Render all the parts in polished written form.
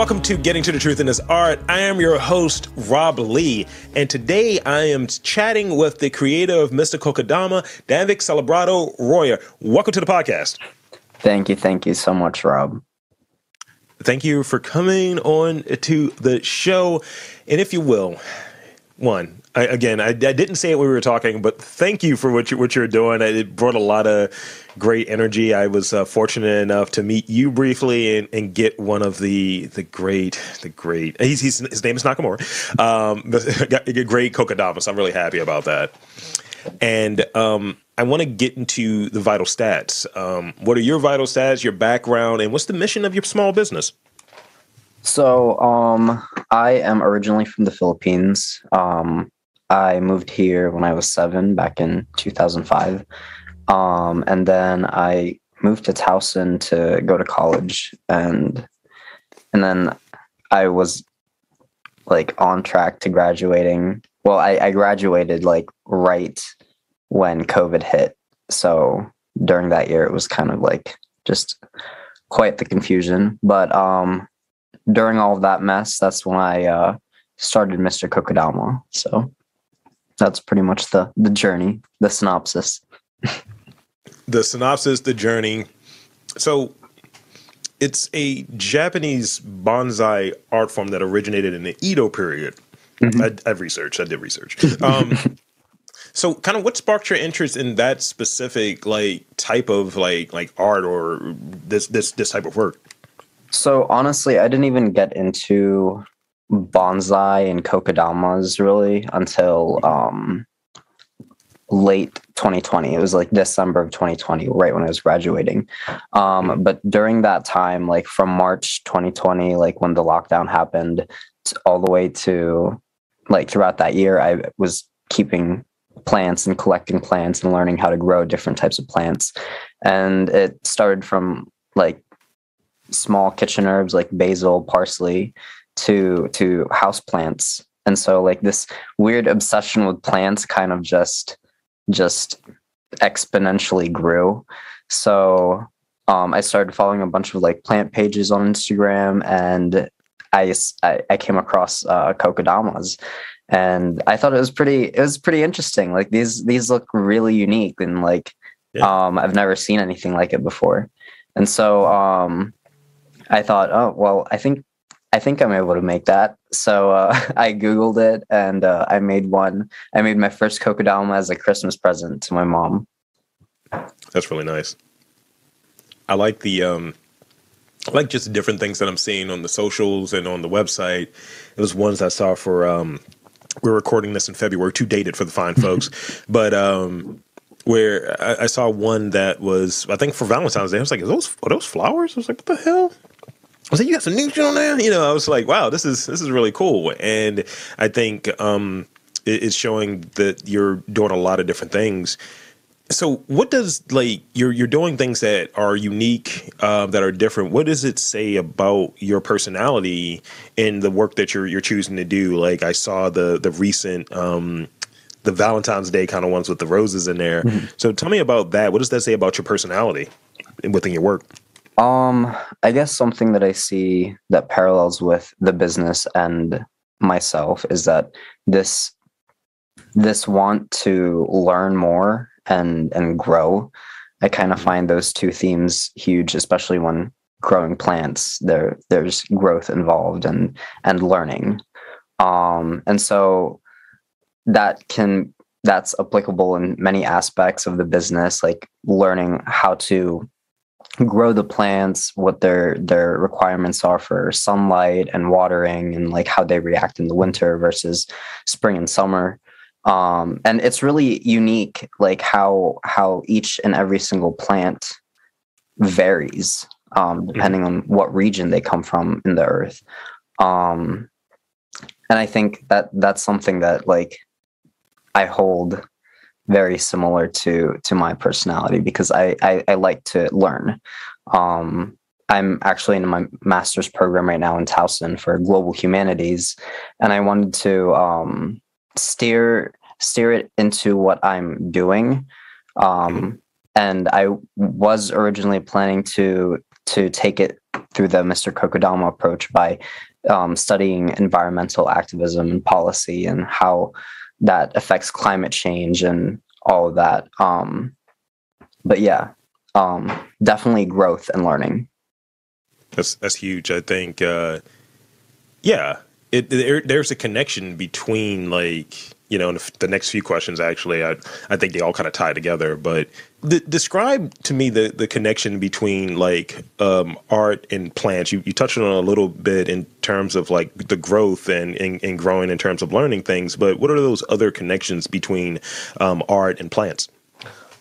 Welcome to Getting to the Truth in This Art. I am your host, Rob Lee, and today I am chatting with the creator of Mr. Kokedama, Danvic Celebrado Royer. Welcome to the podcast. Thank you so much, Rob. Thank you for coming on to the show. And if you will, I didn't say it when we were talking, but thank you for what you're doing. It brought a lot of great energy. I was fortunate enough to meet you briefly and get one of the great. His name is Nakamura. The great Kokedama. So I'm really happy about that. And I want to get into the vital stats. What are your vital stats, your background, and what's the mission of your small business? So I am originally from the Philippines. I moved here when I was 7 back in 2005. And then I moved to Towson to go to college. And then I was like on track to graduating. Well, I graduated like right when COVID hit. So during that year, it was kind of like just quite the confusion. But during all of that mess, that's when I started Mr. Kokedama. So that's pretty much the journey, the synopsis. The journey. So it's a Japanese bonsai art form that originated in the Edo period. Mm-hmm. I did research. So kind of what sparked your interest in that specific type of like art or this type of work? So honestly, I didn't even get into bonsai and kokedamas really until late 2020. It was like December of 2020, right when I was graduating. But during that time, like from March 2020, like when the lockdown happened, all the way to like throughout that year, I was keeping plants and collecting plants and learning how to grow different types of plants. And it started from like small kitchen herbs like basil, parsley, to house plants. And so like this weird obsession with plants kind of just exponentially grew. So I started following a bunch of like plant pages on Instagram, and I came across kokedamas, and I thought it was pretty interesting. Like these look really unique, and like I've never seen anything like it before. And so I thought, oh well, I think I'm able to make that. So I Googled it, and I made one. I made my first kokedama as a Christmas present to my mom. That's really nice. I like just different things that I'm seeing on the socials and on the website. It was ones I saw for we're recording this in February, too dated for the fine folks, but where I saw one that was, I think for Valentine's Day. I was like, are those flowers? I was like, what the hell? I was like, you got some news on there? I was like, wow, this is really cool. And I think it's showing that you're doing a lot of different things. So what does you're doing things that are unique, that are different. What does it say about your personality in the work that you're choosing to do? Like I saw the recent the Valentine's Day kind of ones with the roses in there. Mm-hmm. So tell me about that. What does that say about your personality within your work? I guess something that I see that parallels with the business and myself is that this want to learn more and grow. I kind of find those two themes huge, especially when growing plants. There's growth involved and learning. And so that's applicable in many aspects of the business, like learning how to grow the plants, what their requirements are for sunlight and watering, and like how they react in the winter versus spring and summer. And it's really unique, like how each and every single plant varies depending on what region they come from in the earth. And I think that's something that like I hold very similar to my personality, because I like to learn. I'm actually in my master's program right now in Towson for global humanities, and I wanted to steer it into what I'm doing. And I was originally planning to take it through the Mr. Kokedama approach by studying environmental activism and policy and how that affects climate change and all of that. But yeah, definitely growth and learning. That's huge. I think, yeah, there's a connection between, like, you know, the next few questions, actually, I think they all kind of tie together. But describe to me the connection between, like, art and plants. You touched on it a little bit in terms of, like, the growth and growing in terms of learning things. But what are those other connections between art and plants?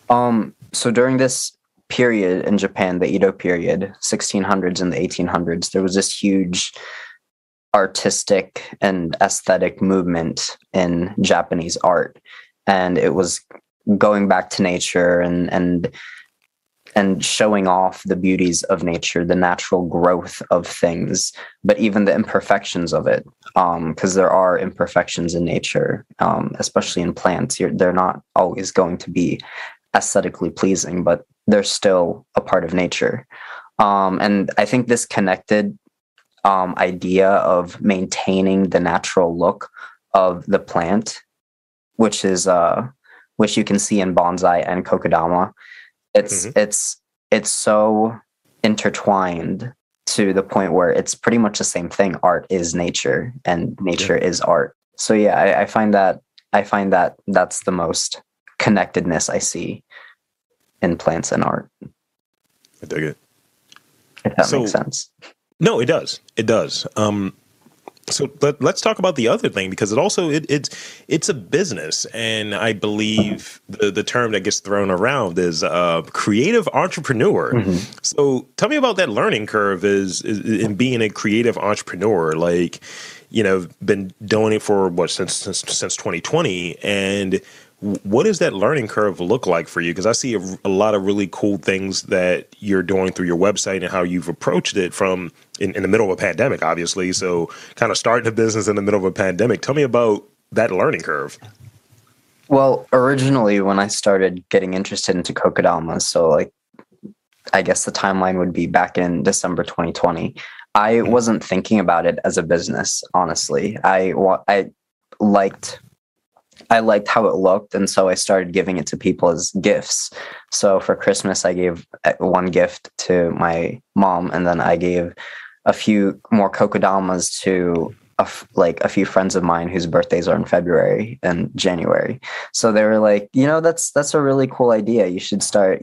So during this period in Japan, the Edo period, 1600s and the 1800s, there was this huge artistic and aesthetic movement in Japanese art, and it was going back to nature and showing off the beauties of nature, the natural growth of things, but even the imperfections of it, because there are imperfections in nature, especially in plants. They're not always going to be aesthetically pleasing, but they're still a part of nature. And I think this connected idea of maintaining the natural look of the plant, which you can see in bonsai and kokedama. It's so intertwined to the point where it's pretty much the same thing. Art is nature, and nature is art. So yeah, I find that that's the most connectedness I see in plants and art. I dig it. If that makes sense. No, it does. It does. So let's talk about the other thing, because it's a business, and I believe the term that gets thrown around is creative entrepreneur. Mm-hmm. So tell me about that learning curve is in being a creative entrepreneur. Like, you know, been doing it for since 2020, and what does that learning curve look like for you? Because I see a lot of really cool things that you're doing through your website and how you've approached it from in the middle of a pandemic, obviously. So kind of starting a business in the middle of a pandemic. Tell me about that learning curve. Well, originally when I started getting interested into Kokedama, so like, I guess the timeline would be back in December 2020, I wasn't thinking about it as a business, honestly. I liked how it looked, and so I started giving it to people as gifts. So for Christmas, I gave one gift to my mom, and then I gave a few more kokedamas to a few friends of mine whose birthdays are in February and January. So they were like, you know, that's a really cool idea. You should start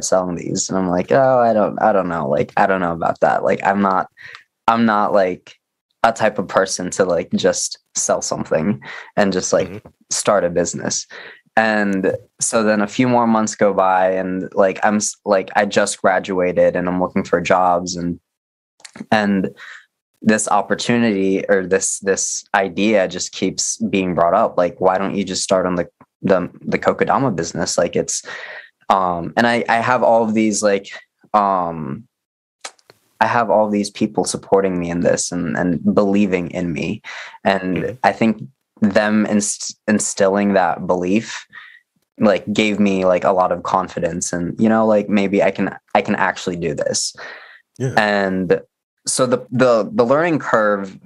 selling these. And I'm like, oh, I don't know. Like, I don't know about that. Like, I'm not like a type of person to like just sell something and just like start a business. And so then a few more months go by, and like I just graduated and I'm looking for jobs, and this opportunity or this idea just keeps being brought up. Like, why don't you just start on the kokedama business? Like, it's and I have all of these I have all these people supporting me in this and believing in me. And I think them instilling that belief like gave me like a lot of confidence, and, you know, like maybe I can actually do this. Yeah. And so the learning curve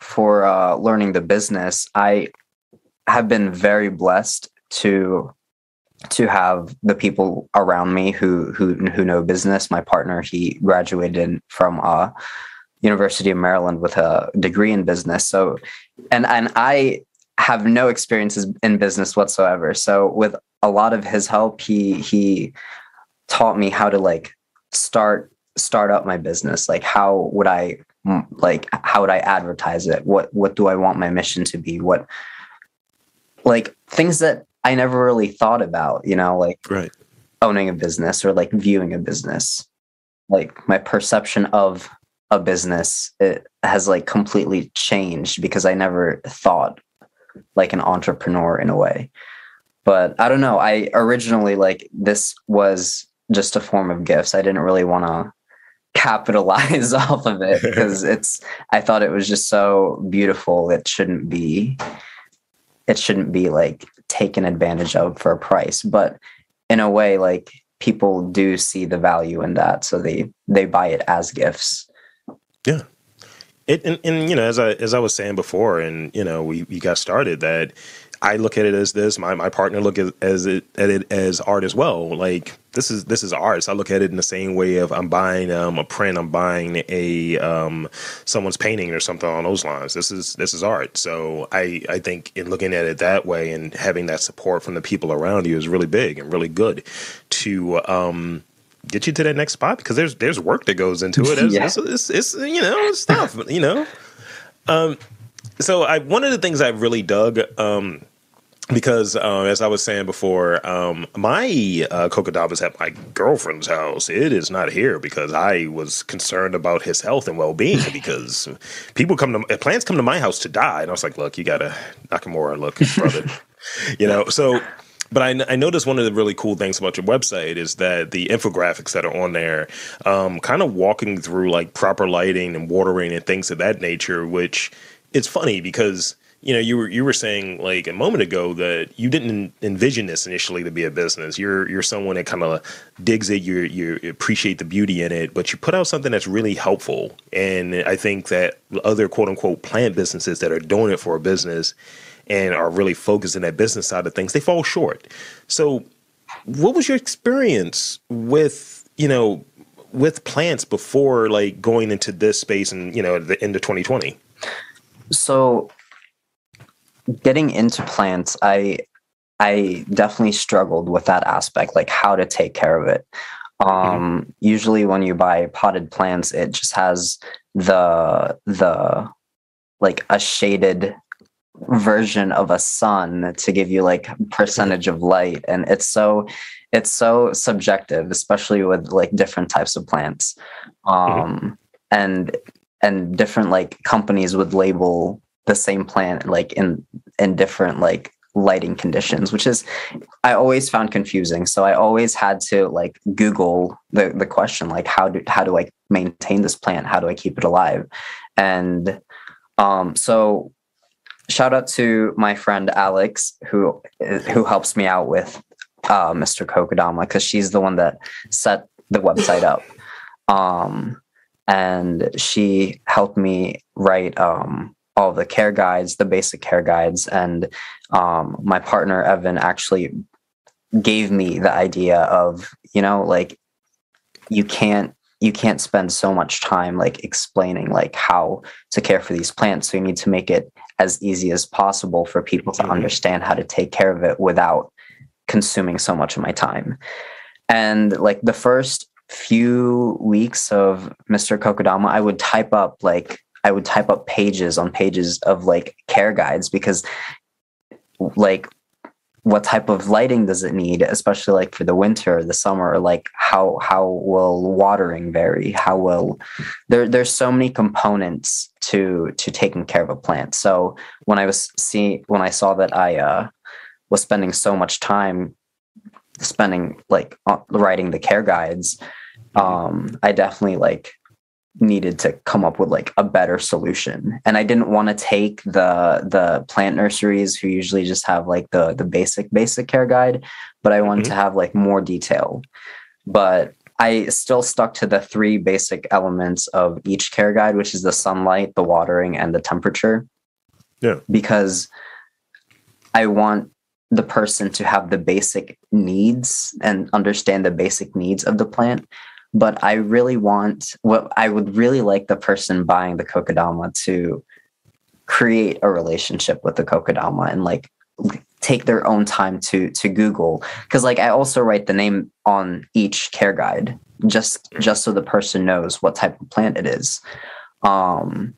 for learning the business, I have been very blessed to have the people around me who know business. My partner, he graduated from University of Maryland with a degree in business. So, and I have no experiences in business whatsoever. So with a lot of his help, he taught me how to like start up my business. Like, how would I advertise it? What do I want my mission to be? What, like, things that I never really thought about, you know, like owning a business or like viewing a business. Like, my perception of a business, it has like completely changed because I never thought like an entrepreneur in a way. But I don't know. I originally, like, this was just a form of gifts. I didn't really want to capitalize off of it because I thought it was just so beautiful. It shouldn't be like taken advantage of for a price, but in a way, like, people do see the value in that. So they buy it as gifts. Yeah. And as I was saying before, and we got started, that I look at it as this. My partner look at it as art as well. Like this is art. So I look at it in the same way of I'm buying a print, I'm buying a someone's painting or something on those lines. This is art. So I think in looking at it that way and having that support from the people around you is really big and really good to get you to that next spot, because there's work that goes into it. Yeah. It's stuff. So one of the things I really dug, because as I was saying before, my Kokedama is at my girlfriend's house. It is not here because I was concerned about his health and well being. Because plants come to my house to die, and I was like, look, you gotta Nakamura, look, brother, So. But I noticed one of the really cool things about your website is that the infographics that are on there, kind of walking through like proper lighting and watering and things of that nature, which it's funny because, you were saying like a moment ago that you didn't envision this initially to be a business. You're someone that kind of digs it. You appreciate the beauty in it, but you put out something that's really helpful. And I think that other quote unquote plant businesses that are doing it for a business and are really focused in that business side of things, they fall short. So what was your experience with, with plants before like going into this space and, the end of 2020? So getting into plants, I definitely struggled with that aspect, like how to take care of it. Usually when you buy potted plants, it just has the like a shaded version of a sun to give you like percentage of light, and it's so subjective, especially with like different types of plants. And different like companies would label the same plant like in different like lighting conditions, which is I always found confusing. So I always had to like Google the question, like how do I maintain this plant? How do I keep it alive? And so shout out to my friend Alex, who helps me out with Mr. Kokedama, because she's the one that set the website up. And she helped me write all the care guides, the basic care guides. And my partner, Evan, actually gave me the idea of, like you can't spend so much time like explaining like how to care for these plants. So you need to make it as easy as possible for people to understand how to take care of it without consuming so much of my time. And like the first few weeks of Mr. Kokedama, I would type up pages on pages of like care guides, because like what type of lighting does it need, especially like for the winter or the summer, or like how will watering vary, how will there's so many components to taking care of a plant. So when I saw that I was spending so much time writing the care guides, I definitely like needed to come up with like a better solution. And I didn't want to take the plant nurseries who usually just have like the basic care guide, but I wanted to have like more detail. But I still stuck to the 3 basic elements of each care guide, which is the sunlight, the watering, and the temperature. Yeah. Because I want the person to have the basic needs and understand the basic needs of the plant. But I would really like the person buying the Kokedama to create a relationship with the Kokedama and like take their own time to Google. Because like I also write the name on each care guide just so the person knows what type of plant it is. And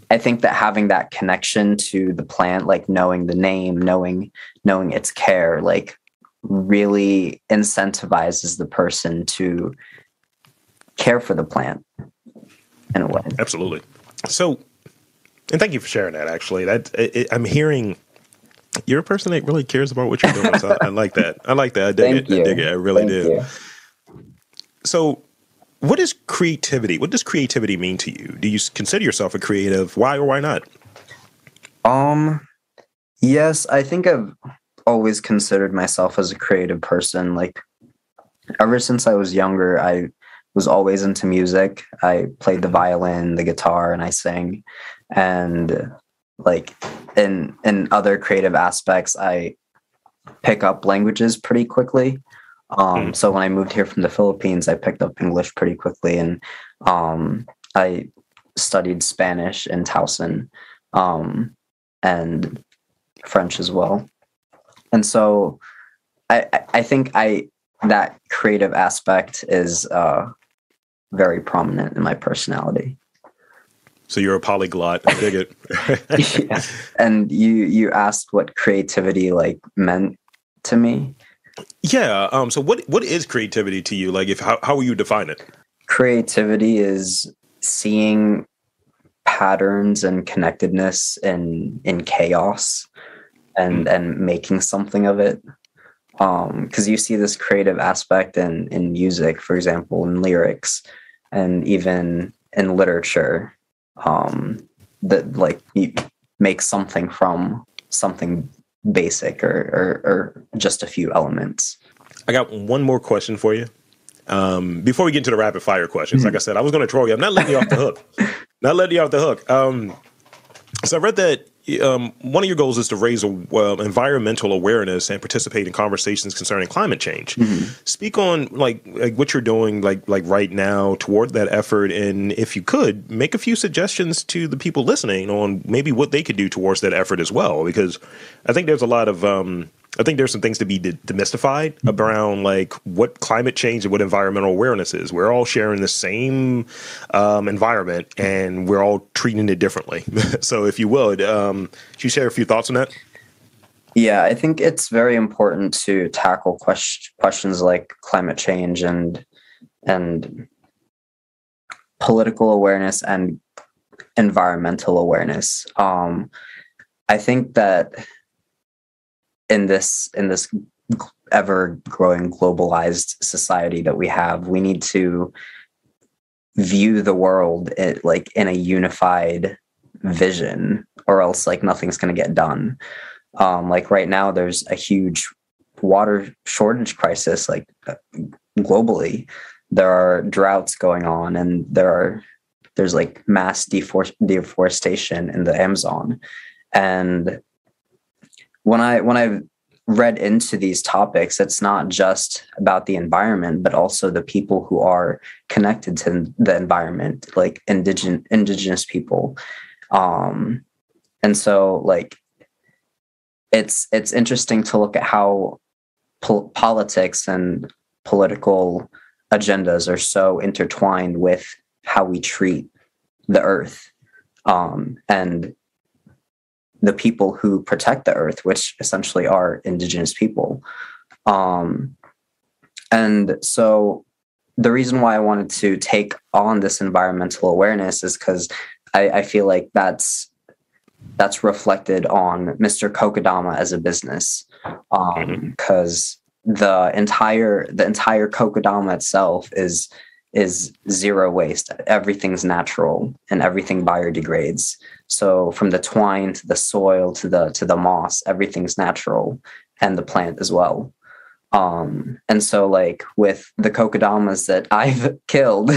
I think that having that connection to the plant, like knowing the name, knowing its care, like really incentivizes the person to care for the plant in a way. Absolutely. So, and thank you for sharing that. Actually, I'm hearing you're a person that really cares about what you're doing. So I like that. I like that. I dig it. I dig it. I really do. So, what is creativity? What does creativity mean to you? Do you consider yourself a creative? Why or why not? Yes, I think I've always considered myself as a creative person. Like ever since I was younger, I was always into music. I played the violin, the guitar, and I sang. And like in other creative aspects, I pick up languages pretty quickly. Mm. So when I moved here from the Philippines, I picked up English pretty quickly, and I studied Spanish in Towson, and French as well. And so I think that creative aspect is very prominent in my personality. So you're a polyglot. I dig it. Yeah. And you asked what creativity like meant to me. Yeah. So what is creativity to you? Like, how will you define it? Creativity is seeing patterns and connectedness in chaos and making something of it. Because you see this creative aspect in music, for example, in lyrics, and even in literature, that like you make something from something basic or just a few elements. I got one more question for you. Before we get into the rapid fire questions, like I said, I was going to troll you. I'm not letting you off the hook. Not letting you off the hook. So I read that one of your goals is to raise environmental awareness and participate in conversations concerning climate change. Speak on like what you're doing like right now toward that effort, and if you could make a few suggestions to the people listening on maybe what they could do towards that effort as well, because I think there's a lot of I think there's some things to be demystified around like what climate change and what environmental awareness is. We're all sharing the same environment and we're all treating it differently. So if you would you share a few thoughts on that? Yeah, I think it's very important to tackle questions like climate change and political awareness and environmental awareness. I think that in this ever growing globalized society that we have, we need to view the world like in a unified vision, or else like nothing's going to get done. Like right now, there's a huge water shortage crisis, like globally. There are droughts going on, and there's like mass deforestation in the Amazon. And when I read into these topics, it's not just about the environment, but also the people who are connected to the environment, like indigenous people. And so like it's interesting to look at how politics and political agendas are so intertwined with how we treat the earth, and the people who protect the earth, which essentially are indigenous people. And so the reason why I wanted to take on this environmental awareness is because I feel like that's reflected on Mr. Kokedama as a business, because the entire Kokedama itself is zero waste. Everything's natural and everything biodegrades. So from the twine to the soil to the moss, everything's natural, and the plant as well. And so like with the kokedamas that I've killed,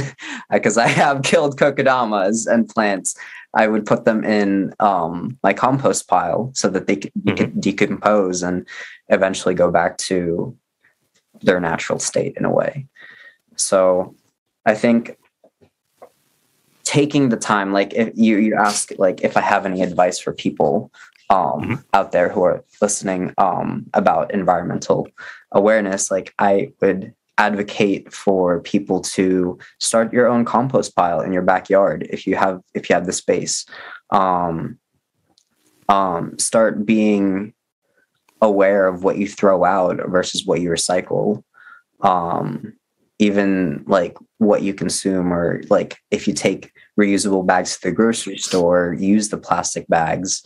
because I have killed kokedamas and plants, I would put them in my compost pile so that they could decompose and eventually go back to their natural state in a way. So I think taking the time, like if you ask like if I have any advice for people out there who are listening about environmental awareness, like I would advocate for people to start your own compost pile in your backyard if you have the space. Start being aware of what you throw out versus what you recycle. Even like what you consume, or like if you take reusable bags to the grocery store, use the plastic bags,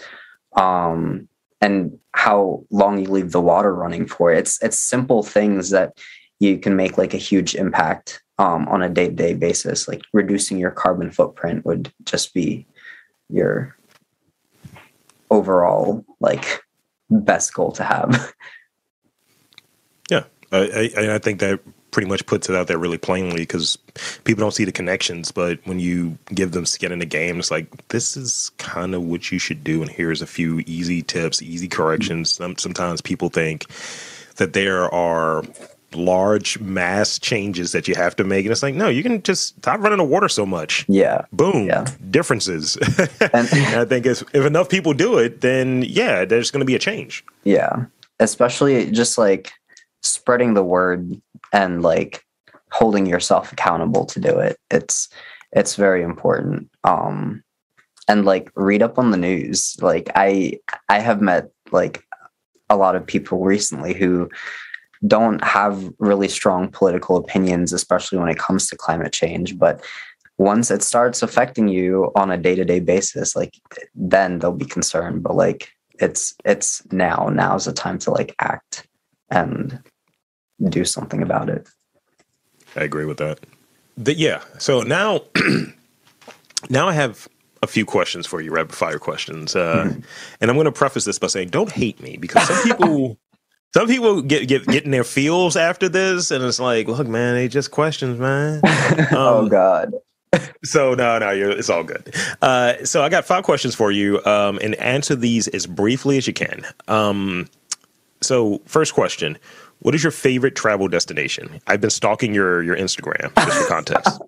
and how long you leave the water running for. It's simple things that you can make like a huge impact on a day-to-day basis. Like reducing your carbon footprint would just be your overall like best goal to have. Yeah, I think that pretty much puts it out there really plainly because people don't see the connections. But when you give them skin in the game, it's like, this is kind of what you should do. And here's a few easy tips, easy corrections. Sometimes people think that there are large mass changes that you have to make. And it's like, no, you can just stop running the water so much. Yeah. Boom. Yeah. Differences. And I think if enough people do it, then yeah, there's going to be a change. Yeah. Especially just like spreading the word and like holding yourself accountable to do it. It's very important. And like read up on the news. Like I have met like a lot of people recently who don't have really strong political opinions, especially when it comes to climate change. But once it starts affecting you on a day-to-day basis, like then they'll be concerned. But like it's now's the time to like act and do something about it. I agree with that. Yeah. So now I have a few questions for you, rapid fire questions. And I'm going to preface this by saying, don't hate me, because some people get in their feels after this, and it's like, look, man, they just questions, man. Oh God. So no, it's all good. So I got 5 questions for you, and answer these as briefly as you can. So first question: what is your favorite travel destination? I've been stalking your Instagram, just for context.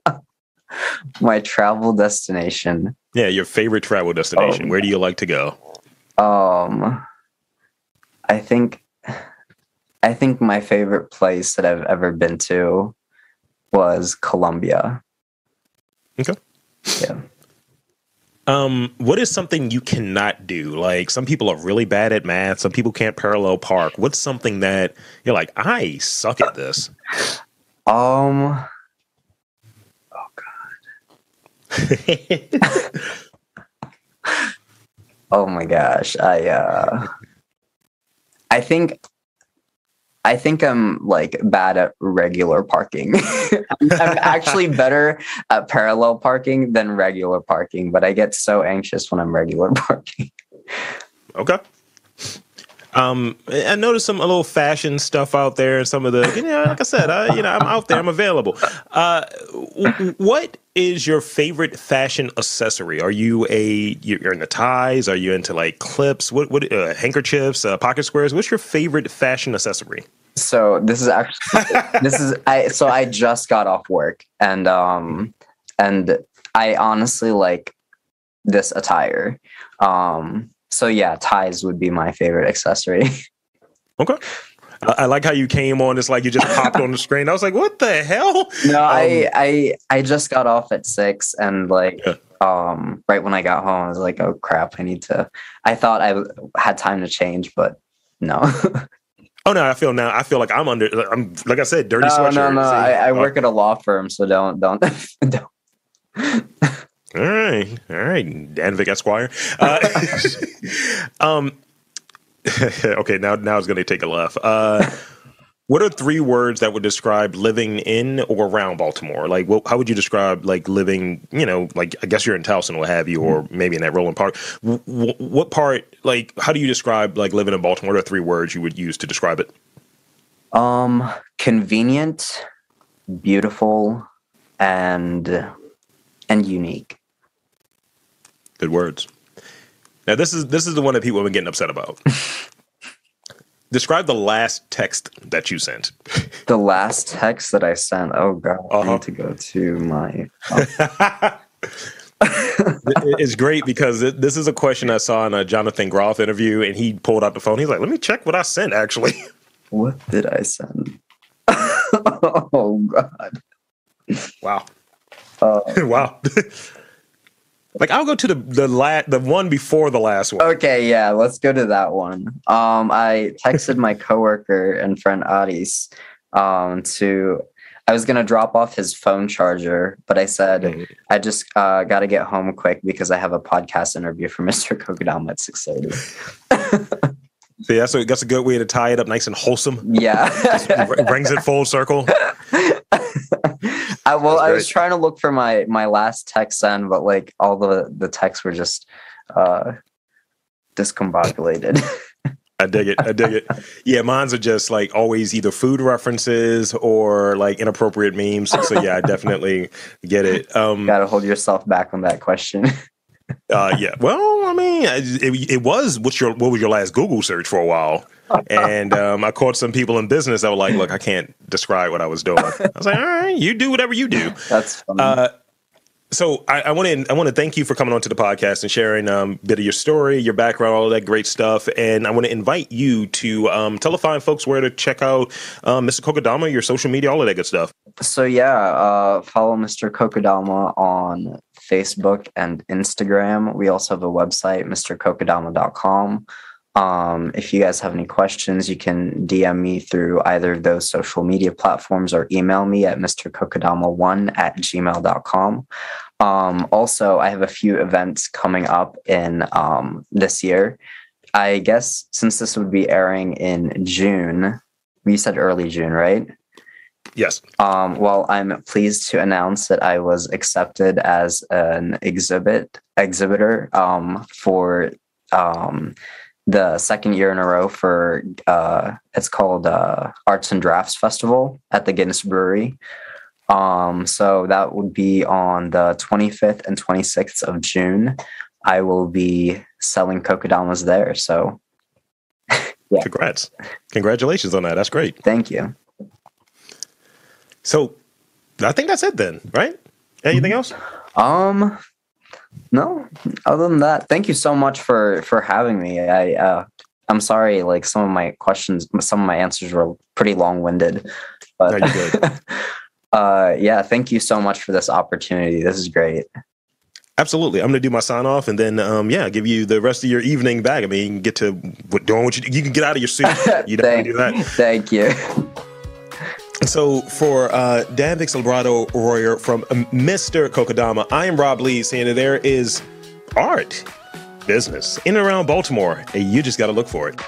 My travel destination. Yeah, your favorite travel destination. Where do you like to go? I think my favorite place that I've ever been to was Colombia. Okay. Yeah. What is something you cannot do? Like, some people are really bad at math. Some people can't parallel park. What's something that you're like, I suck at this? Oh God. Oh my gosh. I think I'm like bad at regular parking. I'm actually better at parallel parking than regular parking, but I get so anxious when I'm regular parking. Okay. I noticed a little fashion stuff out there, and some of the, like I said, I'm out there, I'm available. What is your favorite fashion accessory? Are you're into ties? Are you into like clips? What handkerchiefs, pocket squares? What's your favorite fashion accessory? So this is actually, I just got off work, and I honestly like this attire. So yeah, ties would be my favorite accessory. Okay. I like how you came on. It's like you just popped on the screen. I was like, what the hell? No, I just got off at 6, and like, right when I got home, I was like, oh crap, I thought I had time to change, but no. Oh no, I feel like I'm like I said, dirty sweatshirt. No. I work at a law firm, so don't. All right, Danvic Esquire. Okay, now it's going to take a left. What are 3 words that would describe living in or around Baltimore? Like, how would you describe like living? Like, I guess you're in Towson, what have you, or maybe in that Roland Park. What part? Like, how do you describe like living in Baltimore? What are 3 words you would use to describe it? Convenient, beautiful, and unique. Good words. Now, this is the one that people have been getting upset about. Describe the last text that you sent. The last text that I sent. Oh God, I need to go to my. It's great because this is a question I saw in a Jonathan Groff interview, and he pulled out the phone. He's like, "Let me check what I sent." Actually, what did I send? Oh God! Wow! Wow! Like, I'll go to the one before the last one. Okay, yeah, let's go to that one. I texted my coworker and friend Adis I was gonna drop off his phone charger, but I said I just gotta get home quick because I have a podcast interview for Mr. Kokedama at 6:30. See, that's a good way to tie it up, nice and wholesome. Yeah, brings it full circle. I was trying to look for my last text send, but like all the texts were just discombobulated. I dig it. I dig it. Yeah, mine's are just like always either food references or like inappropriate memes. So yeah, I definitely get it. Gotta hold yourself back on that question. Yeah. Well, I mean, it was what was your last Google search for a while, and I caught some people in business that were like, "Look, I can't describe what I was doing." I was like, "All right, you do whatever you do." That's funny. So I want to thank you for coming onto the podcast and sharing a bit of your story, your background, all of that great stuff. And I want to invite you to tell the fine folks where to check out Mr. Kokedama, your social media, all of that good stuff. So yeah, follow Mr. Kokedama on Facebook and Instagram. We also have a website, mrkokedama.com. If you guys have any questions, you can DM me through either of those social media platforms or email me at mrkokedama1@gmail.com. Also, I have a few events coming up in this year. I guess since this would be airing in June, you said early June, right? Yes. Well, I'm pleased to announce that I was accepted as an exhibitor for the second year in a row for it's called Arts and Drafts Festival at the Guinness Brewery. So that would be on the 25th and 26th of June. I will be selling Kokedamas there. So yeah. Congratulations on that. That's great. Thank you. So I think that's it then, right? Anything else? No, other than that, thank you so much for having me. I'm sorry, like some of my answers were pretty long-winded, but no, you're good. Yeah, thank you so much for this opportunity. This is great. Absolutely. I'm going to do my sign off and then, give you the rest of your evening back. I mean, you can get to doing what you can get out of your suit. You don't do that. Thank you. So for Danvic Celebrado Royer from Mr. Kokedama, I am Rob Lee saying that there is art, business in and around Baltimore, and you just got to look for it.